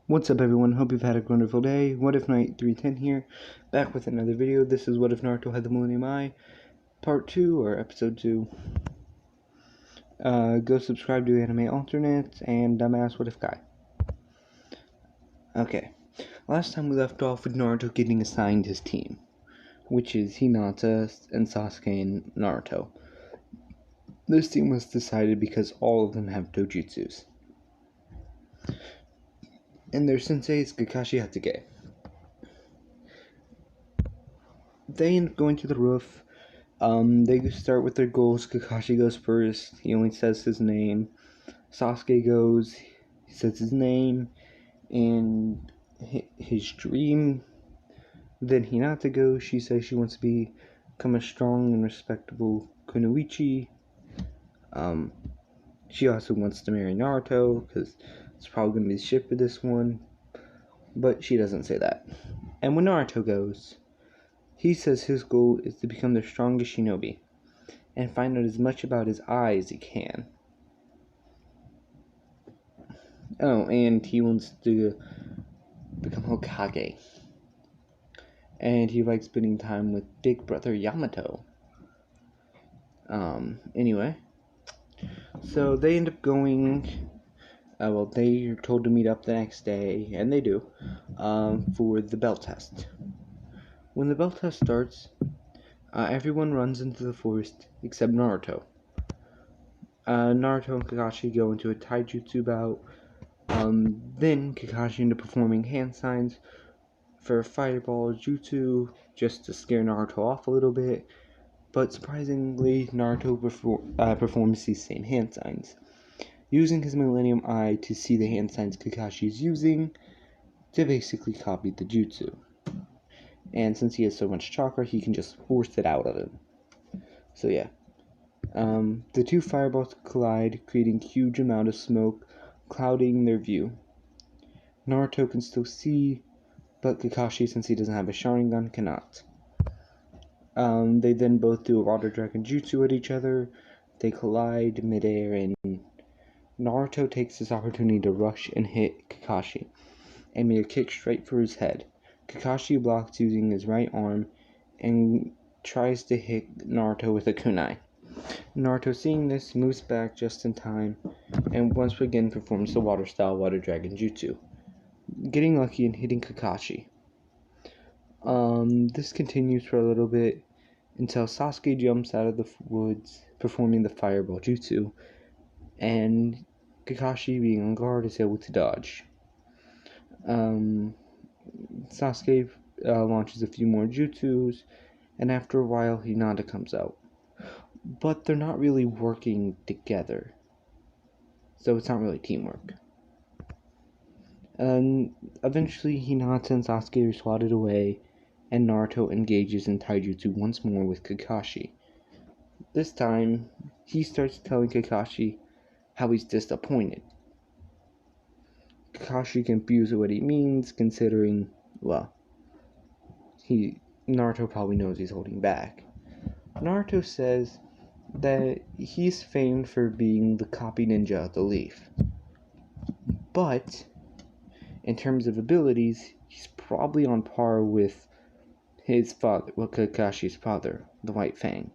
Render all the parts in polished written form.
What's up everyone, hope you've had a wonderful day. What If Night 310 here, back with another video. This is What If Naruto Had the Millennium Eye, part 2 or episode 2. Go subscribe to Anime Alternates and Dumbass What If Guy. Okay, last time we left off with Naruto getting assigned his team, which is Hinata and Sasuke and Naruto. This team was decided because all of them have dojutsus. And their sensei is Kakashi Hatsuge. They end up going to the roof. They start with their goals. Kakashi goes first. He only says his name. Sasuke goes. He says his name and his dream. Then Hinata goes. She says she wants to become a strong and respectable kunoichi. She also wants to marry Naruto because it's probably going to be the ship for this one. But she doesn't say that. And when Naruto goes, he says his goal is to become the strongest shinobi and find out as much about his eye as he can. Oh, and he wants to become Hokage. And he likes spending time with Big Brother Yamato. Anyway. So they end up going, they are told to meet up the next day, and they do, for the bell test. When the bell test starts, everyone runs into the forest except Naruto. Naruto and Kakashi go into a taijutsu bout. Then Kakashi ended up performing hand signs for Fireball Jutsu just to scare Naruto off a little bit. But surprisingly, Naruto performs these same hand signs, using his Millennium Eye to see the hand signs Kakashi is using to basically copy the jutsu. And since he has so much chakra, he can just force it out of him. So yeah. The two fireballs collide, creating a huge amount of smoke, clouding their view. Naruto can still see, but Kakashi, since he doesn't have a Sharingan, cannot. They then both do a water dragon jutsu at each other. They collide midair, and Naruto takes this opportunity to rush and hit Kakashi, aiming a kick straight for his head. Kakashi blocks using his right arm and tries to hit Naruto with a kunai. Naruto, seeing this, moves back just in time and once again performs the water-style water dragon jutsu, getting lucky and hitting Kakashi. This continues for a little bit until Sasuke jumps out of the woods performing the fireball jutsu, and Kakashi, being on guard, is able to dodge. Sasuke launches a few more jutsus, and after a while Hinata comes out. But they're not really working together, so it's not really teamwork. And eventually Hinata and Sasuke are swatted away, and Naruto engages in taijutsu once more with Kakashi. This time, he starts telling Kakashi how he's disappointed. Kakashi confused at what he means, considering, Naruto probably knows he's holding back. Naruto says that he's famed for being the copy ninja of the leaf. But, in terms of abilities, he's probably on par with his father, Kakashi's father, the White Fang.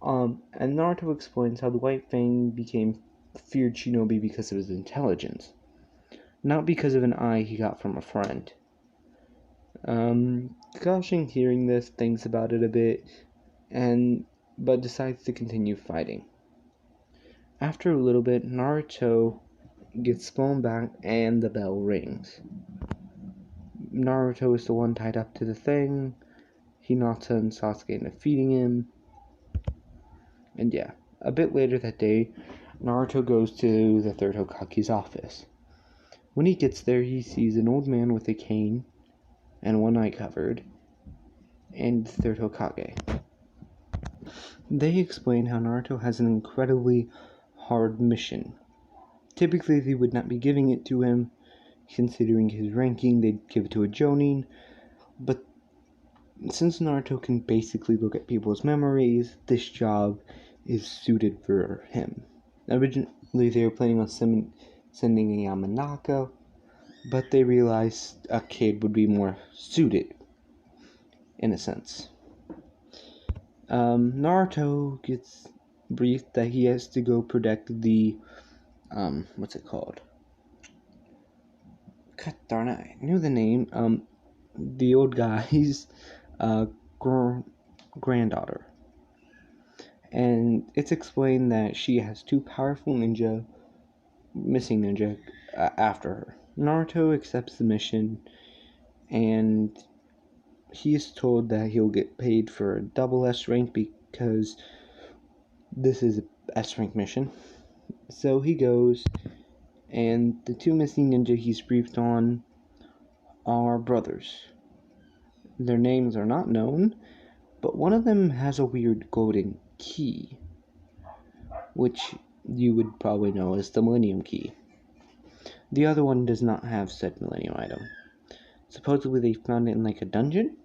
And Naruto explains how the White Fang became feared shinobi because of his intelligence, not because of an eye he got from a friend. Kakashi, hearing this, thinks about it a bit, but decides to continue fighting. After a little bit, Naruto gets blown back and the bell rings. Naruto is the one tied up to the thing. Hinata and Sasuke end up feeding him. And yeah, a bit later that day, Naruto goes to the third Hokage's office. When he gets there, he sees an old man with a cane and one eye covered, and the third Hokage. They explain how Naruto has an incredibly hard mission. Typically, they would not be giving it to him. Considering his ranking, they'd give it to a Jonin. But since Naruto can basically look at people's memories, this job is suited for him. Originally, they were planning on sending a Yamanaka, but they realized a kid would be more suited, in a sense. Naruto gets briefed that he has to go protect the, what's it called? God darn it, I knew the name. The old guy's, granddaughter. And it's explained that she has two powerful missing ninja, after her. Naruto accepts the mission, and he is told that he'll get paid for a double S rank because this is a S rank mission. So he goes, and the two missing ninja he's briefed on are brothers. Their names are not known, but one of them has a weird golden key, which you would probably know as the millennium key. The other one does not have said millennium item. Supposedly they found it in like a dungeon.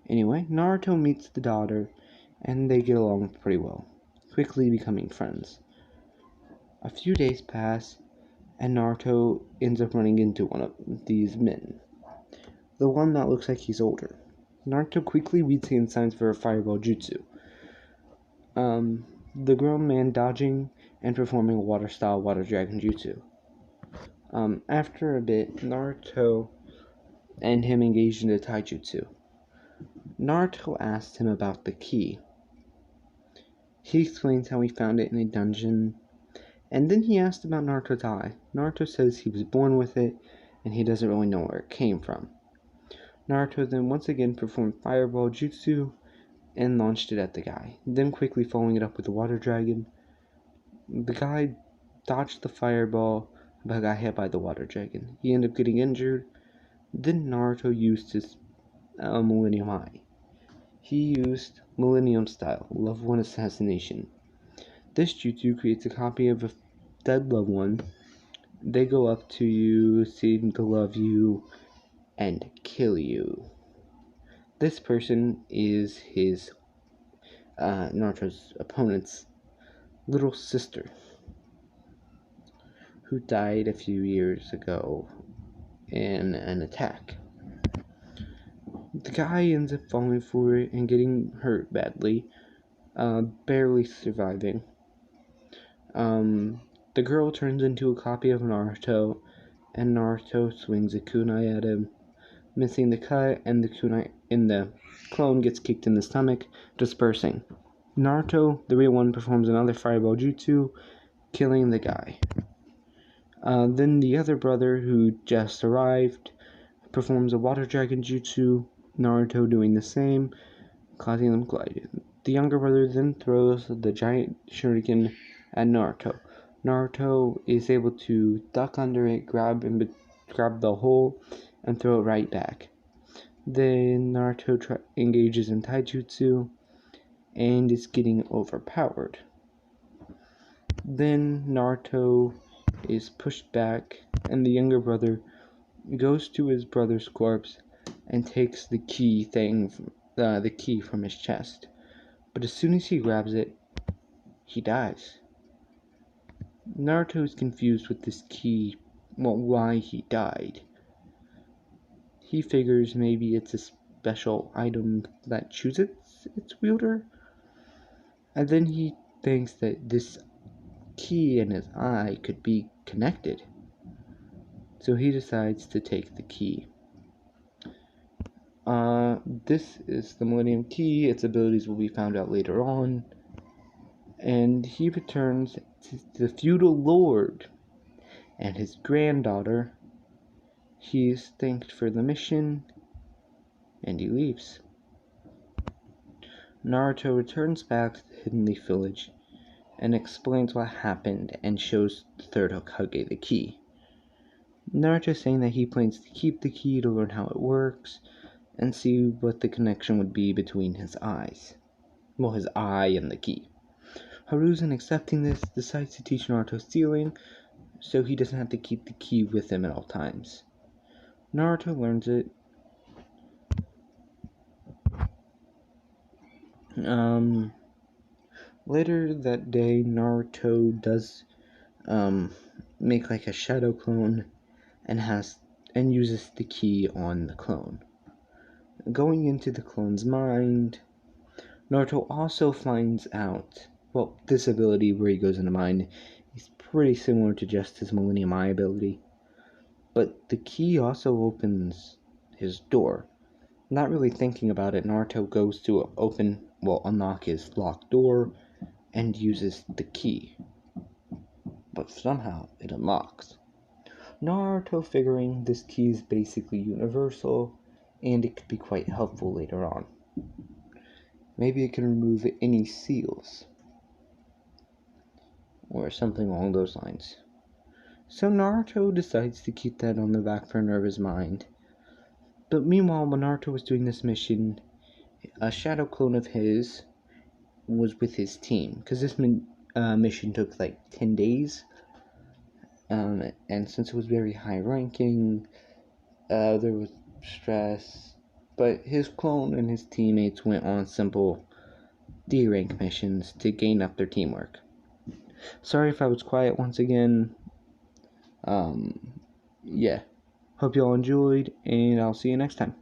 Anyway, Naruto meets the daughter, and they get along pretty well, quickly becoming friends. A few days pass, and Naruto ends up running into one of these men. The one that looks like he's older. Naruto quickly reads hand signs for a fireball jutsu. The grown man dodging and performing a water-style water dragon jutsu. After a bit, Naruto and him engaged in a taijutsu. Naruto asked him about the key. He explains how he found it in a dungeon, and then he asked about Naruto's eye. Naruto says he was born with it, and he doesn't really know where it came from. Naruto then once again performed fireball jutsu and launched it at the guy, then quickly following it up with the water dragon. The guy dodged the fireball, but got hit by the water dragon. He ended up getting injured. Then Naruto used his Millennium Eye. He used Millennium Style, Loved One Assassination. This jutsu creates a copy of a dead loved one. They go up to you, seem to love you, and kill you. This person is his, Naruto's opponent's little sister, who died a few years ago in an attack. The guy ends up falling for it and getting hurt badly, barely surviving. The girl turns into a copy of Naruto, and Naruto swings a kunai at him, missing the cut, and the kunai in the clone gets kicked in the stomach, dispersing. Naruto, the real one, performs another fireball jutsu, killing the guy. Then the other brother, who just arrived, performs a water dragon jutsu, Naruto doing the same, causing them collide. The younger brother then throws the giant shuriken at Naruto. Naruto is able to duck under it, grab the hole, and throw it right back. Then Naruto engages in taijutsu and is getting overpowered. Then Naruto is pushed back, and the younger brother goes to his brother's corpse and takes the key from his chest. But as soon as he grabs it, he dies. Naruto is confused with this key, why he died. He figures maybe it's a special item that chooses its wielder. And then he thinks that this key in his eye could be connected. So he decides to take the key. This is the Millennium Key. Its abilities will be found out later on. And he returns to the feudal lord and his granddaughter. He is thanked for the mission, and he leaves. Naruto returns back to the Hidden Leaf Village and explains what happened and shows the third Hokage the key. Naruto saying that he plans to keep the key to learn how it works and see what the connection would be between his eyes. Well, his eye and the key. Hiruzen, accepting this, decides to teach Naruto stealing, so he doesn't have to keep the key with him at all times. Naruto learns it. Later that day, Naruto does make like a shadow clone and uses the key on the clone. Going into the clone's mind, Naruto also finds out, well, this ability where he goes into mind is pretty similar to just his Millennium Eye ability, but the key also opens his door. Not really thinking about it, Naruto goes to unlock his locked door and uses the key, but somehow it unlocks. Naruto figuring this key is basically universal and it could be quite helpful later on. Maybe it can remove any seals or something along those lines. So Naruto decides to keep that on the back burner of his mind. But meanwhile, when Naruto was doing this mission, a shadow clone of his was with his team, because this mission took like 10 days, and since it was very high ranking, there was stress, but his clone and his teammates went on simple D-rank missions to gain up their teamwork. Sorry if I was quiet once again. Yeah. Hope you all enjoyed, and I'll see you next time.